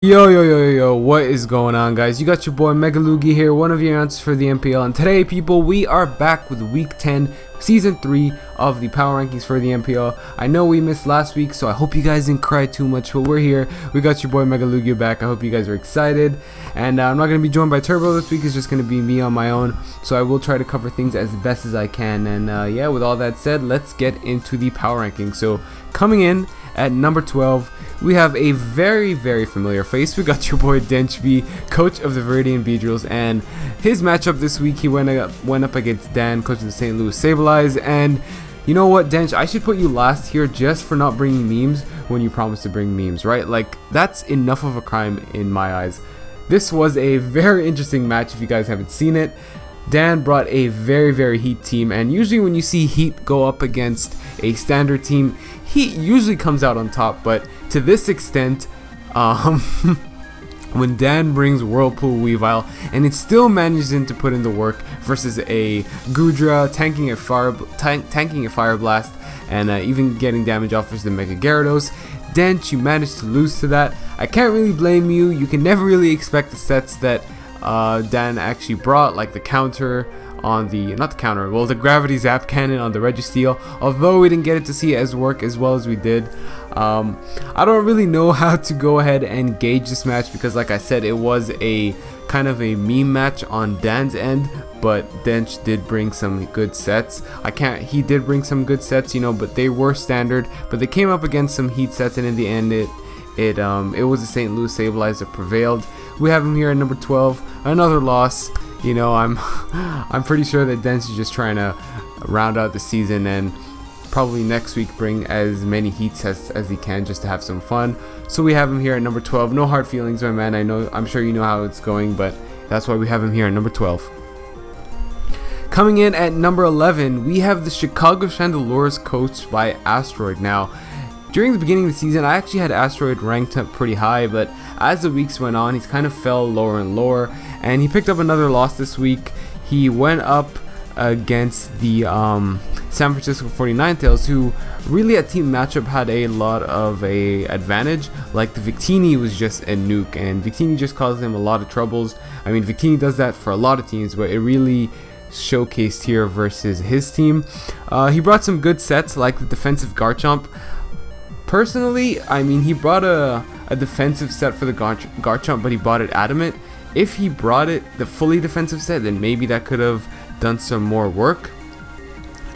Yo, what is going on, guys? You got your boy MegaLugia here, one of your answers for the MPL, and today, people, we are back with week 10 season 3 of the power rankings for the MPL. I know we missed last week, so I hope you guys didn't cry too much, but we're here. We got your boy MegaLugia back. I hope you guys are excited, and I'm not going to be joined by Turbo this week. It's just going to be me on my own, so I will try to cover things as best as I can. And yeah, with all that said, let's get into the power rankings. So coming in at number 12, we have a very familiar face. We got your boy Dench B, coach of the Viridian Beedrills, and his matchup this week, he went up against Dan, coach of the St. Louis Sableyes. And you know what, Dench, I should put you last here just for not bringing memes when you promised to bring memes, right? Like, that's enough of a crime in my eyes. This was a very interesting match if you guys haven't seen it. Dan brought a very Heat team, and usually when you see Heat go up against a standard team, Heat usually comes out on top. But to this extent, when Dan brings Whirlpool Weavile and it still manages to put in the work versus a Goodra tanking a Fire Blast and even getting damage off versus the Mega Gyarados, Dench, you managed to lose to that. I can't really blame you. You can never really expect the sets that Dan actually brought, like the counter on the, the Gravity Zap Cannon on the Registeel, although we didn't get it to see it work as well as we did. I don't really know how to go ahead and gauge this match because, like I said, it was a kind of a meme match on Dan's end, but Dench did bring some good sets. He did bring some good sets, you know, but they were standard, but they came up against some Heat sets, and in the end it was the St. Louis Sableyes that prevailed. We have him here at number 12, another loss. You know, I'm pretty sure that Dench is just trying to round out the season and probably next week bring as many Heat sets as he can just to have some fun. So we have him here at number 12. No hard feelings, my man. I'm sure you know how it's going, but that's why we have him here at number 12. Coming in at number 11, we have the Chicago Chandelures coached by Asteroid. Now, during the beginning of the season, I actually had Asteroid ranked up pretty high, but as the weeks went on, he's kind of fell lower and lower, and he picked up another loss this week. He went up against the San Francisco 49ers, who really at team matchup had a lot of a advantage. Like, the Victini was just a nuke, and Victini just caused him a lot of troubles. I mean, Victini does that for a lot of teams, but it really showcased here versus his team. He brought some good sets, like the defensive Garchomp. Personally, I mean, he brought a defensive set for the Garchomp, but he bought it Adamant. If he brought it the fully defensive set, then maybe that could have done some more work.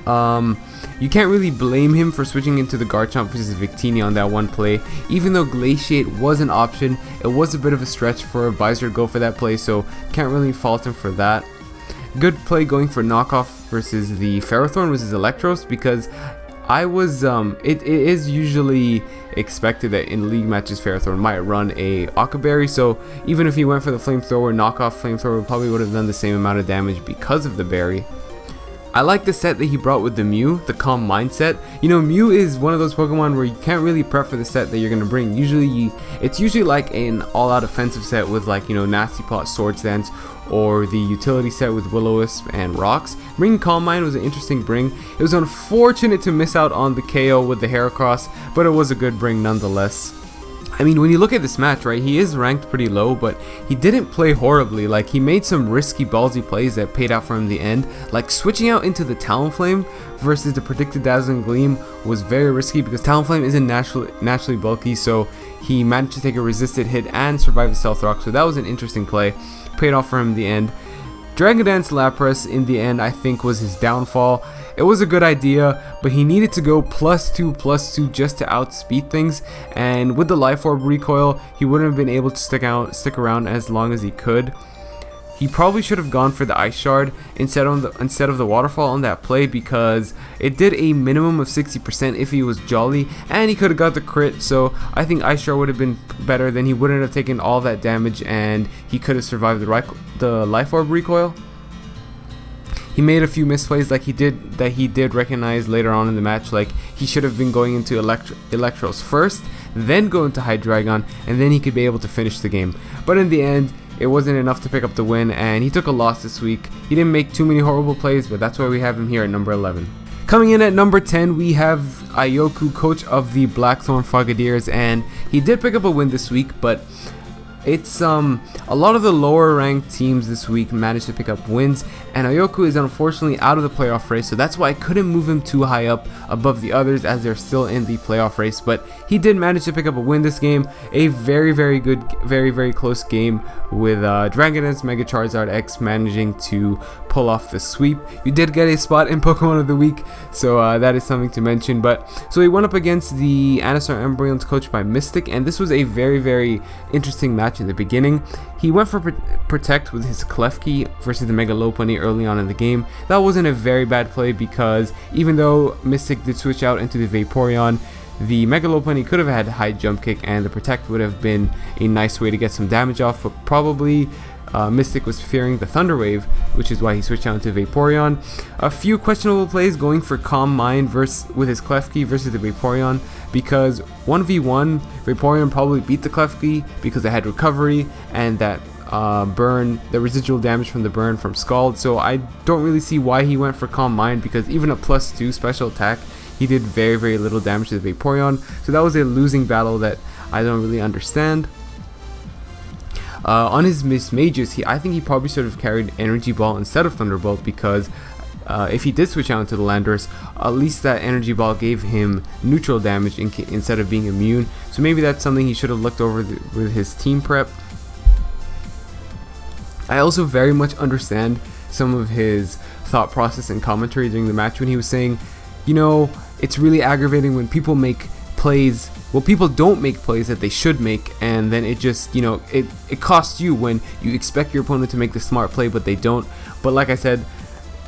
You can't really blame him for switching into the Garchomp versus Victini on that one play. Even though Glaciate was an option, it was a bit of a stretch for Visor to go for that play, so can't really fault him for that. Good play going for knockoff versus the Ferrothorn versus Electros, because it is usually expected that in league matches Ferrothorn might run a Aqua Berry, so even if he went for the Flamethrower, knockoff Flamethrower probably would have done the same amount of damage because of the berry. I like the set that he brought with the Mew, the Calm Mindset. You know, Mew is one of those Pokemon where you can't really prep for the set that you're going to bring. It's usually like an all-out offensive set with, like, you know, Nasty Plot, Swords Dance, or the utility set with Will-O-Wisp and Rocks. Bringing Calm Mind was an interesting bring. It was unfortunate to miss out on the KO with the Heracross, but it was a good bring nonetheless. I mean, when you look at this match, right, he is ranked pretty low, but he didn't play horribly. Like, he made some risky, ballsy plays that paid out for him in the end. Like, switching out into the Talonflame versus the predicted Dazzling Gleam was very risky because Talonflame isn't naturally bulky, so he managed to take a resisted hit and survive the Stealth Rock, so that was an interesting play. Paid off for him in the end. Dragon Dance Lapras in the end, I think, was his downfall. It was a good idea, but he needed to go +2/+2 just to outspeed things, and with the Life Orb recoil, he wouldn't have been able to stick around as long as he could. He probably should have gone for the Ice Shard instead of the Waterfall on that play, because it did a minimum of 60% if he was Jolly, and he could have got the crit, so I think Ice Shard would have been better. Then he wouldn't have taken all that damage, and he could have survived the Life Orb recoil. He made a few misplays that he did recognize later on in the match, like he should have been going into Electros first, then go into Hydreigon, and then he could be able to finish the game. But in the end, it wasn't enough to pick up the win, and he took a loss this week. He didn't make too many horrible plays, but that's why we have him here at number 11. Coming in at number 10, we have Iyoku, coach of the Blackthorn Frogadiers, and he did pick up a win this week, but it's a lot of the lower ranked teams this week managed to pick up wins, and Iyoku is unfortunately out of the playoff race, so that's why I couldn't move him too high up above the others as they're still in the playoff race. But he did manage to pick up a win this game, a very good, very close game with Dragonette's Mega Charizard X managing to pull off the sweep. You did get a spot in Pokemon of the Week, so that is something to mention. But so he went up against the Anistar Embryons coached by Mystic, and this was a very interesting match in the beginning. He went for Protect with his Klefki versus the Mega Lopunny early on in the game. That wasn't a very bad play because even though Mystic did switch out into the Vaporeon, the Mega Lopunny could have had high jump kick, and the Protect would have been a nice way to get some damage off, but probably Mystic was fearing the Thunder Wave, which is why he switched out to Vaporeon. A few questionable plays going for Calm Mind with his Klefki versus the Vaporeon, because 1v1 Vaporeon probably beat the Klefki because it had recovery and that burn, the residual damage from the burn from Scald. So I don't really see why he went for Calm Mind, because even a +2 special attack, he did very little damage to the Vaporeon. So that was a losing battle that I don't really understand. On his Miss Mages, I think he probably should have carried Energy Ball instead of Thunderbolt, because if he did switch out into the Landorus, at least that Energy Ball gave him neutral damage instead of being immune. So maybe that's something he should have looked over with his team prep. I also very much understand some of his thought process and commentary during the match when he was saying, you know, it's really aggravating when people make plays, well, people don't make plays that they should make, and then it just, you know, it costs you when you expect your opponent to make the smart play but they don't. But like I said,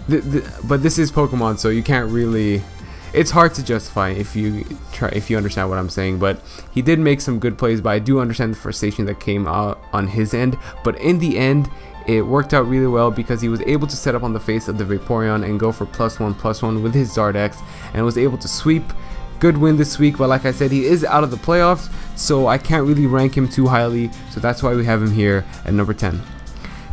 but this is Pokemon, so you can't really, it's hard to justify if you understand what I'm saying. But he did make some good plays, but I do understand the frustration that came out on his end. But in the end, it worked out really well because he was able to set up on the face of the Vaporeon and go for +1/+1 with his Zardex, and was able to sweep. Good win this week, but like I said, he is out of the playoffs, so I can't really rank him too highly, so that's why we have him here at number 10.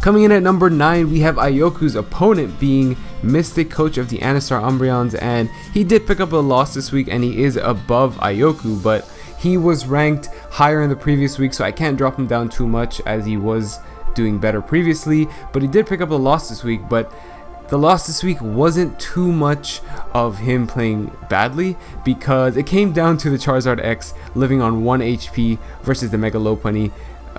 Coming in at number 9, we have Iyoku's opponent being Mystic, coach of the Anistar Umbreons, and he did pick up a loss this week, and he is above Iyoku, but he was ranked higher in the previous week, so I can't drop him down too much as he was doing better previously. But he did pick up a loss this week, but the loss this week wasn't too much of him playing badly, because it came down to the Charizard X living on 1 HP versus the Mega Lopunny.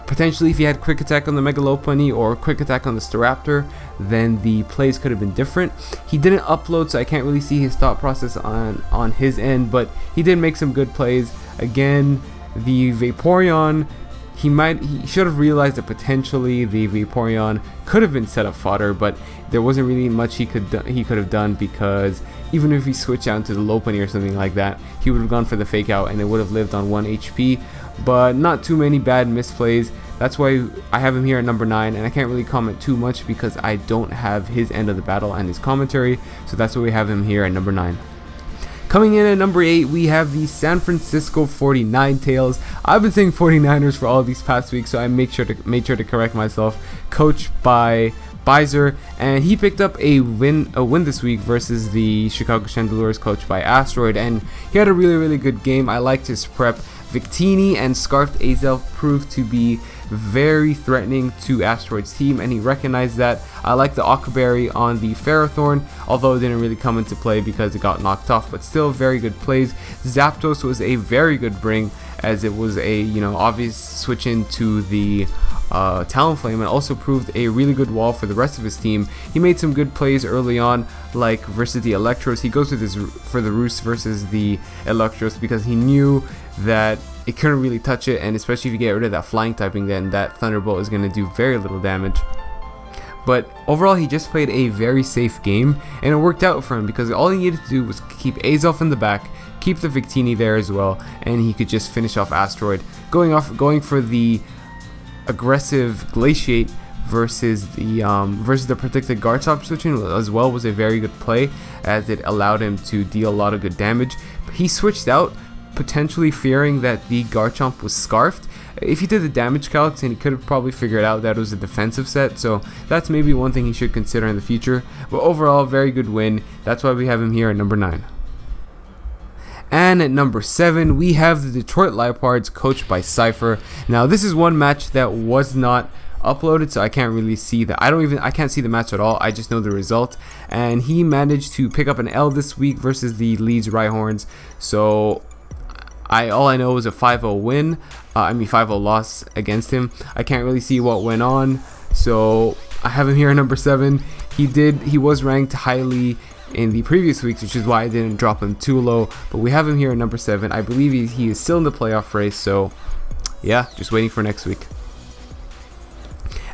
Potentially, if he had Quick Attack on the Mega Lopunny or Quick Attack on the Staraptor, then the plays could have been different. He didn't upload, so I can't really see his thought process on his end, but he did make some good plays. Again, the Vaporeon, he should have realized that potentially the Vaporeon could have been set up fodder, but there wasn't really much he could have done, because even if he switched out into the Lopunny or something like that, he would have gone for the fake out and it would have lived on 1 HP. But not too many bad misplays. That's why I have him here at number 9, and I can't really comment too much because I don't have his end of the battle and his commentary, so that's why we have him here at number 9. Coming in at number 8, we have the San Francisco 49 Tails. I've been saying 49ers for all these past weeks, so I made sure to correct myself. Coached by Bizer, and he picked up a win this week versus the Chicago Chandelures, coached by Asteroid, and he had a really good game. I liked his prep. Victini and Scarfed Azelf proved to be very threatening to Asteroid's team, and he recognized that. I like the Ockerberry on the Ferrothorn, although it didn't really come into play because it got knocked off, but still very good plays. Zapdos was a very good bring, as it was a obvious switch into the Talonflame, and also proved a really good wall for the rest of his team. He made some good plays early on, like versus the Electros. He goes for the Roost versus the Electros because he knew that it couldn't really touch it, and especially if you get rid of that flying typing, then that Thunderbolt is going to do very little damage. But overall, he just played a very safe game, and it worked out for him because all he needed to do was keep Azelf in the back, keep the Victini there as well, and he could just finish off Asteroid. Going for the aggressive Glaciate versus the predicted Garchomp switching as well was a very good play, as it allowed him to deal a lot of good damage. He switched out potentially fearing that the Garchomp was scarfed. If he did the damage calcs, and he could have probably figured out that it was a defensive set, so that's maybe one thing he should consider in the future. But overall, very good win. That's why we have him here at number 9. And at number 7, we have the Detroit Leopards, coached by Cypher. Now, this is one match that was not uploaded, so I can't really see that. I can't see the match at all. I just know the result. And he managed to pick up an L this week versus the Leeds Rhyhorns. So all I know is a 5-0 win. 5-0 loss against him. I can't really see what went on. So I have him here at number 7. He was ranked highly in the previous weeks, which is why I didn't drop him too low, but we have him here at number 7. I believe he is still in the playoff race, so yeah, just waiting for next week.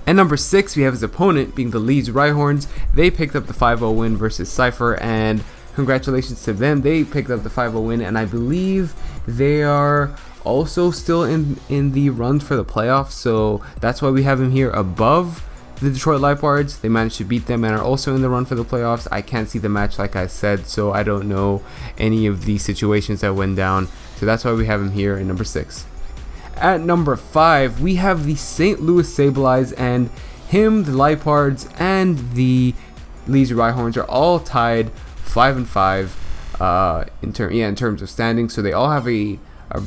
And number 6, we have his opponent being the Leeds Rhyhorns. They picked up the 5-0 win versus Cypher, and congratulations to them. They picked up the 5-0 win, and I believe they are also still in the run for the playoffs, so that's why we have him here above the Detroit Leopards. They managed to beat them and are also in the run for the playoffs. I can't see the match, like I said, so I don't know any of the situations that went down, so that's why we have him here at number 6. At number 5, we have the St. Louis Sableyes, and him, the Leopards, and the Leeds Rhyhorns are all tied 5-5 in terms of standing, so they all have a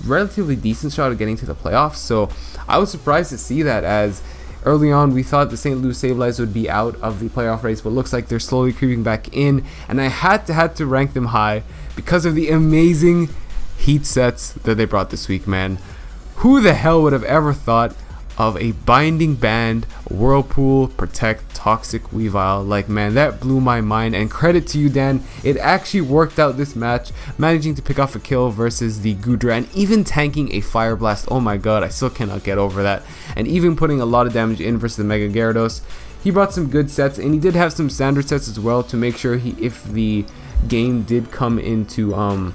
relatively decent shot at getting to the playoffs. So I was surprised to see that, as early on we thought the St. Louis Sableyes would be out of the playoff race, but looks like they're slowly creeping back in, and I had to rank them high because of the amazing heat sets that they brought this week, man. Who the hell would have ever thought of a Binding Band, Whirlpool, Protect, Toxic, Weavile? Like, man, that blew my mind, and credit to you, Dan. It actually worked out this match, managing to pick off a kill versus the Gudra, and even tanking a Fire Blast. Oh my god, I still cannot get over that. And even putting a lot of damage in versus the Mega Gyarados. He brought some good sets, and he did have some standard sets as well to make sure if the game did come into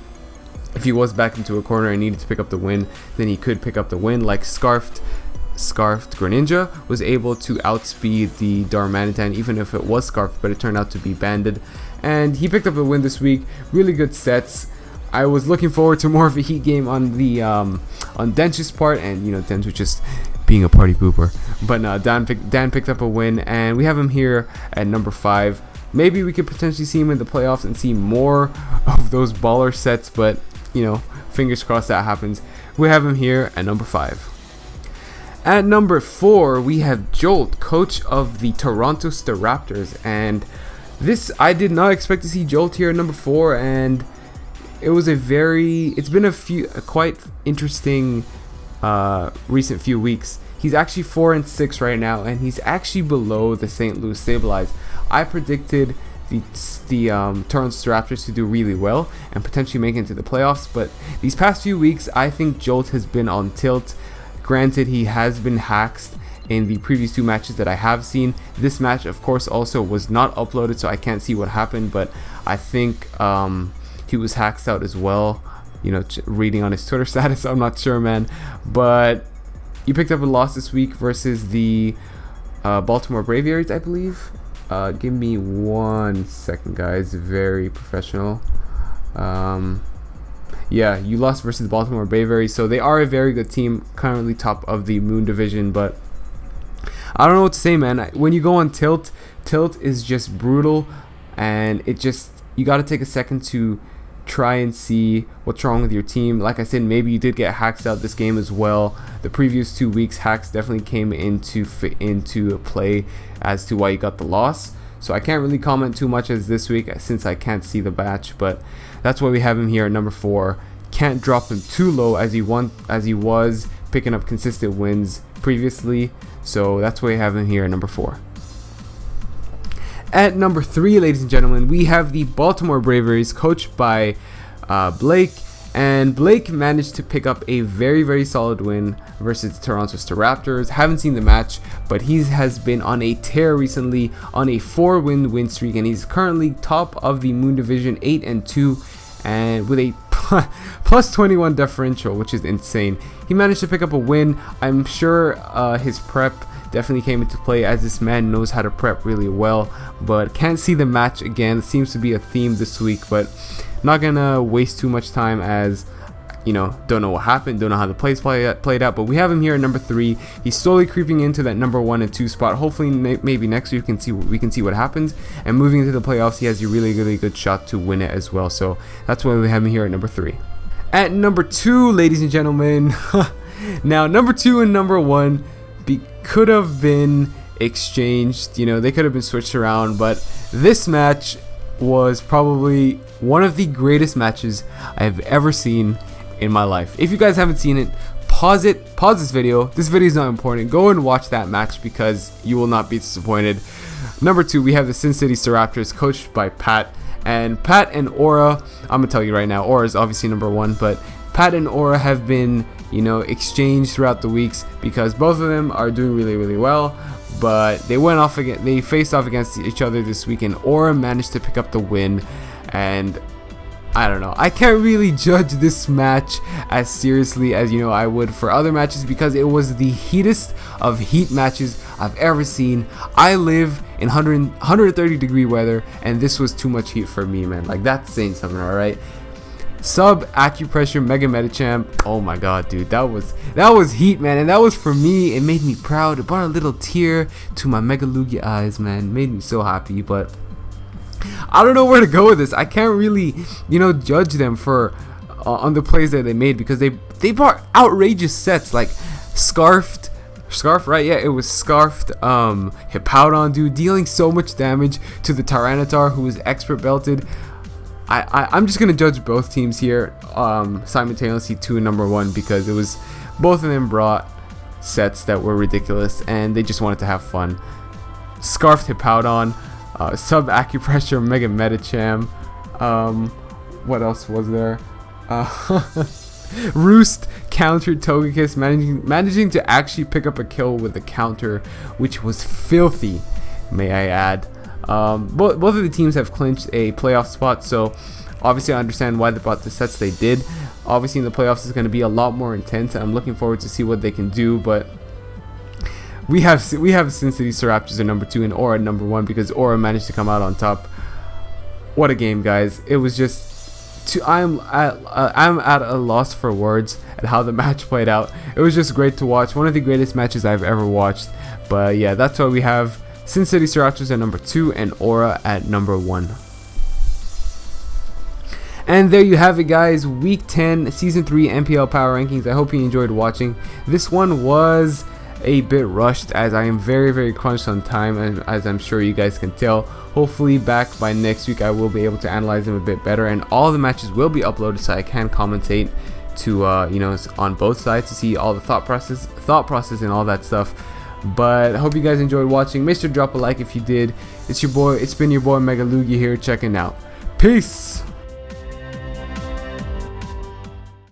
if he was back into a corner and needed to pick up the win, then he could pick up the win. Like Scarfed Greninja was able to outspeed the Darmanitan, even if it was Scarfed, but it turned out to be Banded, and he picked up the win this week. Really good sets. I was looking forward to more of a heat game on the on Dench's part, and Dench was just being a party pooper. But no, Dan picked up a win, and we have him here at number 5. Maybe we could potentially see him in the playoffs and see more of those baller sets, but fingers crossed that happens. We have him here at number 5. At number 4, we have Jolt, coach of the Toronto Staraptors, and this, I did not expect to see Jolt here at number 4, and it's been a quite interesting recent few weeks. He's actually 4-6 right now, and he's actually below the St. Louis Sableyes. I predicted the Toronto Staraptors to do really well and potentially make it into the playoffs, but these past few weeks I think Jolt has been on tilt. Granted, he has been hacked in the previous 2 matches that I have seen. This match, of course, also was not uploaded, so I can't see what happened, but I think he was hacked out as well. Reading on his Twitter status, I'm not sure, man. But he picked up a loss this week versus the Baltimore Braviaries, I believe. Give me 1 second, guys. Very professional. Yeah, you lost versus the Baltimore Braviaries, so they are a very good team, currently top of the Moon Division. But I don't know what to say, man. When you go on tilt is just brutal, and you got to take a second to try and see what's wrong with your team. Like I said, maybe you did get hacks out this game as well. The previous 2 weeks, hacks definitely came into play as to why you got the loss. So I can't really comment too much as this week since I can't see the batch, but that's why we have him here at number 4. Can't drop him too low as he was picking up consistent wins previously. So that's why we have him here at number 4. At number 3, ladies and gentlemen, we have the Baltimore Braviaries, coached by Blake. And Blake managed to pick up a very, very solid win versus the Toronto Staraptors. Haven't seen the match, but he has been on a tear recently, on a 4-win streak, and he's currently top of the Moon Division, 8-2, and with a plus 21 differential, which is insane. He managed to pick up a win. I'm sure his prep definitely came into play, as this man knows how to prep really well, but can't see the match again. It seems to be a theme this week, but not gonna waste too much time, as don't know what happened, don't know how the plays played out. But we have him here at number 3. He's slowly creeping into that number 1 and 2 spot. Hopefully maybe next week we can see what happens, and moving into the playoffs, he has a really, really good shot to win it as well. So that's why we have him here at number 3. At number 2, ladies and gentlemen, now number 2 and number 1 could have been exchanged. You know, they could have been switched around, but this match was probably one of the greatest matches I have ever seen in my life. If you guys haven't seen it, pause this video. This video is not important. Go and watch that match because you will not be disappointed. Number 2, we have the Cincinnati Staraptors, coached by Pat. And Pat and Aura, I'm gonna tell you right now, Aura is obviously number 1, but Pat and Aura have been, you know, exchanged throughout the weeks because both of them are doing really well. But they faced off against each other this week, and Aura managed to pick up the win. And I don't know, I can't really judge this match as seriously as, you know, I would for other matches, because it was the heatest of heat matches I've ever seen. I live in 130 degree weather, and this was too much heat for me, man. Like, that's saying something, alright? Sub Acupressure Mega Metachamp, oh my god, dude, that was heat, man. And that was, for me, it made me proud. It brought a little tear to my MegaLugia eyes, man. It made me so happy. But I don't know where to go with this. I can't really, you know, judge them for on the plays that they made, because they brought outrageous sets like Scarf, right? Yeah, it was Scarfed Hippowdon, dude, dealing so much damage to the Tyranitar, who was expert belted. I'm just gonna judge both teams here simultaneously, 2 and number 1, because it was, both of them brought sets that were ridiculous and they just wanted to have fun. Scarfed Hippowdon, Sub Acupressure Mega Metacham, what else was there? Roost countered Togekiss, managing to actually pick up a kill with a counter, which was filthy, may I add. Both of the teams have clinched a playoff spot, so obviously I understand why they brought the sets they did. Obviously in the playoffs is going to be a lot more intense, and I'm looking forward to see what they can do. But we have Cincinnati Staraptors at number 2 and Aura at number 1, because Aura managed to come out on top. What a game, guys! It was just I'm at a loss for words at how the match played out. It was just great to watch, one of the greatest matches I've ever watched. But yeah, that's why we have Cincinnati Staraptors at number 2 and Aura at number 1. And there you have it, guys. Week 10, Season 3 MPL Power Rankings. I hope you enjoyed watching. This one was a bit rushed, as I am very crunched on time, and as I'm sure you guys can tell. Hopefully back by next week I will be able to analyze them a bit better, and all the matches will be uploaded so I can commentate to you know, on both sides to see all the thought process and all that stuff. But I hope you guys enjoyed watching. Make sure to drop a like if you did. It's been your boy MegaLugia here, checking out. Peace.